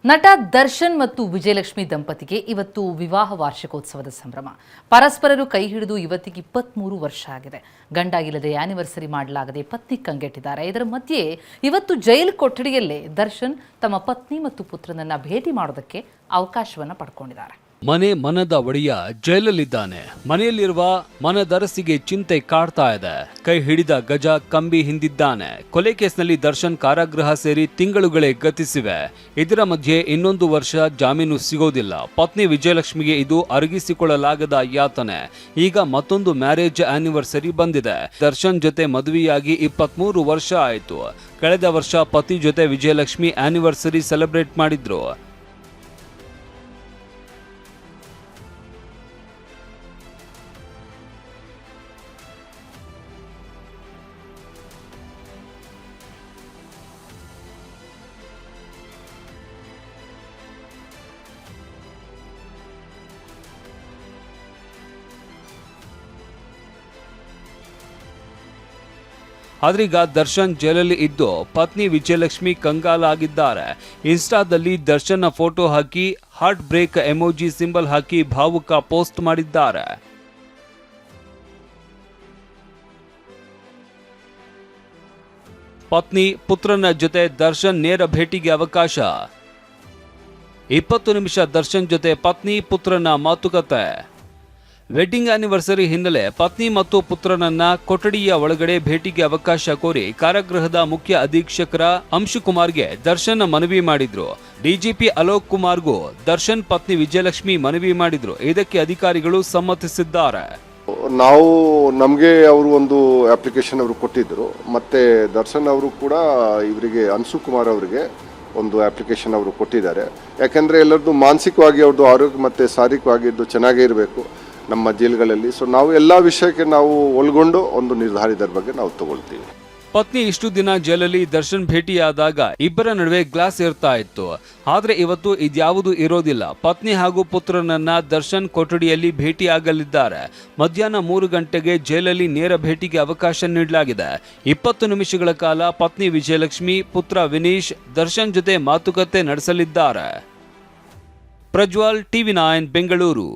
ನಟ ದರ್ಶನ್ ಮತ್ತು ವಿಜಯಲಕ್ಷ್ಮಿ ದಂಪತಿಗೆ ಇವತ್ತು ವಿವಾಹ ವಾರ್ಷಿಕೋತ್ಸವದ ಸಂಭ್ರಮ. ಪರಸ್ಪರರು ಕೈ ಹಿಡಿದು ಇವತ್ತಿಗೆ 23 ವರ್ಷ ಆಗಿದೆ. ಗಂಡ ಇಲ್ಲದೆ ಆನಿವರ್ಸರಿ ಮಾಡಲಾಗದೆ ಪತ್ನಿ ಕಂಗೆಟ್ಟಿದ್ದಾರೆ. ಇದರ ಮಧ್ಯೆ ಇವತ್ತು ಜೈಲು ಕೊಠಡಿಯಲ್ಲೇ ದರ್ಶನ್ ತಮ್ಮ ಪತ್ನಿ ಮತ್ತು ಪುತ್ರನನ್ನ ಭೇಟಿ ಮಾಡೋದಕ್ಕೆ ಅವಕಾಶವನ್ನ ಪಡ್ಕೊಂಡಿದ್ದಾರೆ. ಮನೆ ಮನದ ಒಡೆಯ ಜೈಲಲ್ಲಿದ್ದಾನೆ. ಮನೆಯಲ್ಲಿರುವ ಮನದರಸಿಗೆ ಚಿಂತೆ ಕಾಡ್ತಾ ಇದೆ. ಕೈ ಹಿಡಿದ ಗಜ ಕಂಬಿ ಹಿಂದಿದ್ದಾನೆ. ಕೊಲೆ ಕೇಸ್ನಲ್ಲಿ ದರ್ಶನ್ ಕಾರಾಗೃಹ ಸೇರಿ ತಿಂಗಳುಗಳೇ ಗತಿಸಿವೆ. ಇದರ ಮಧ್ಯೆ ಇನ್ನೊಂದು ವರ್ಷ ಜಾಮೀನು ಸಿಗೋದಿಲ್ಲ. ಪತ್ನಿ ವಿಜಯಲಕ್ಷ್ಮಿಗೆ ಇದು ಅರಗಿಸಿಕೊಳ್ಳಲಾಗದ ಯಾತನೆ. ಈಗ ಮತ್ತೊಂದು ಮ್ಯಾರೇಜ್ ಆನಿವರ್ಸರಿ ಬಂದಿದೆ. ದರ್ಶನ್ ಜೊತೆ ಮದುವೆಯಾಗಿ 23 ವರ್ಷ ಆಯಿತು. ಕಳೆದ ವರ್ಷ ಪತಿ ಜೊತೆ ವಿಜಯಲಕ್ಷ್ಮಿ ಆನಿವರ್ಸರಿ ಸೆಲೆಬ್ರೇಟ್ ಮಾಡಿದ್ರು. ಆದ್ರೀಗ ದರ್ಶನ್ ಜೈಲಲ್ಲಿ ಇದ್ದು ಪತ್ನಿ ವಿಜಯಲಕ್ಷ್ಮಿ ಕಂಗಾಲಾಗಿದ್ದಾರೆ. ಇನ್ಸ್ಟಾದಲ್ಲಿ ದರ್ಶನ್ನ ಫೋಟೋ ಹಾಕಿ ಹಾರ್ಟ್ ಬ್ರೇಕ್ ಎಮೋಜಿ ಸಿಂಬಲ್ ಹಾಕಿ ಭಾವುಕ ಪೋಸ್ಟ್ ಮಾಡಿದ್ದಾರೆ. ಪತ್ನಿ ಪುತ್ರನ ಜೊತೆ ದರ್ಶನ್ ನೇರ ಭೇಟಿಗೆ ಅವಕಾಶ. 20 ನಿಮಿಷ ದರ್ಶನ್ ಜೊತೆ ಪತ್ನಿ ಪುತ್ರನ ಮಾತುಕತೆ. ವೆಡ್ಡಿಂಗ್ ಆನಿವರ್ಸರಿ ಹಿನ್ನೆಲೆ ಪತ್ನಿ ಮತ್ತು ಪುತ್ರನನ್ನ ಕೊಠಡಿಯ ಒಳಗಡೆ ಭೇಟಿಗೆ ಅವಕಾಶ ಕೋರಿ ಕಾರಾಗೃಹದ ಮುಖ್ಯ ಅಧೀಕ್ಷಕರ ಅಂಶುಕುಮಾರ್ಗೆ ದರ್ಶನ್ ಮನವಿ ಮಾಡಿದ್ರು. ಡಿಜಿಪಿ ಅಲೋಕ್ ಕುಮಾರ್ಗೂ ದರ್ಶನ್ ಪತ್ನಿ ವಿಜಯಲಕ್ಷ್ಮಿ ಮನವಿ ಮಾಡಿದ್ರು. ಇದಕ್ಕೆ ಅಧಿಕಾರಿಗಳು ಸಮ್ಮತಿಸಿದ್ದಾರೆ. ನಾವು ನಮಗೆ ಅವರು ಒಂದು ಅಪ್ಲಿಕೇಶನ್ ಅವರು ಕೊಟ್ಟಿದ್ರು. ಮತ್ತೆ ದರ್ಶನ್ ಅವರು ಕೂಡ ಇವರಿಗೆ ಅಂಶುಕುಮಾರ್ ಅವರಿಗೆ ಒಂದು ಅಪ್ಲಿಕೇಶನ್ ಅವರು ಕೊಟ್ಟಿದ್ದಾರೆ. ಯಾಕೆಂದರೆ ಎಲ್ಲರದ್ದು ಮಾನಸಿಕವಾಗಿ ಅವ್ರದ್ದು ಆರೋಗ್ಯ ಮತ್ತು ಶಾರೀರಿಕವಾಗಿ ಇದ್ದು ಚೆನ್ನಾಗೇ ಇರಬೇಕು ನಮ್ಮ ಜೈಲುಗಳಲ್ಲಿ. ಸೊ ನಾವು ಎಲ್ಲ ವಿಷಯಕ್ಕೆ ನಾವು ಒಳಗೊಂಡು ಒಂದು ನಿರ್ಧಾರದ ಬಗ್ಗೆ ನಾವು ತಗೊಳ್ತೀವಿ. ಪತ್ನಿ ಇಷ್ಟು ದಿನ ಜೈಲಲ್ಲಿ ದರ್ಶನ್ ಭೇಟಿಯಾದಾಗ ಇಬ್ಬರ ನಡುವೆ ಗ್ಲಾಸ್ ಇರ್ತಾ ಇತ್ತು. ಆದ್ರೆ ಇವತ್ತು ಇದ್ಯಾವುದು ಇರೋದಿಲ್ಲ. ಪತ್ನಿ ಹಾಗೂ ಪುತ್ರನನ್ನ ದರ್ಶನ್ ಕೊಠಡಿಯಲ್ಲಿ ಭೇಟಿಯಾಗಲಿದ್ದಾರೆ. ಮಧ್ಯಾಹ್ನ 3 ಗಂಟೆಗೆ ಜೈಲಲ್ಲಿ ನೇರ ಭೇಟಿಗೆ ಅವಕಾಶ ನೀಡಲಾಗಿದೆ. 20 ನಿಮಿಷಗಳ ಕಾಲ ಪತ್ನಿ ವಿಜಯಲಕ್ಷ್ಮಿ, ಪುತ್ರ ವಿನೀಶ್ ದರ್ಶನ್ ಜೊತೆ ಮಾತುಕತೆ ನಡೆಸಲಿದ್ದಾರೆ. ಪ್ರಜ್ವಲ್, TV9 ಬೆಂಗಳೂರು.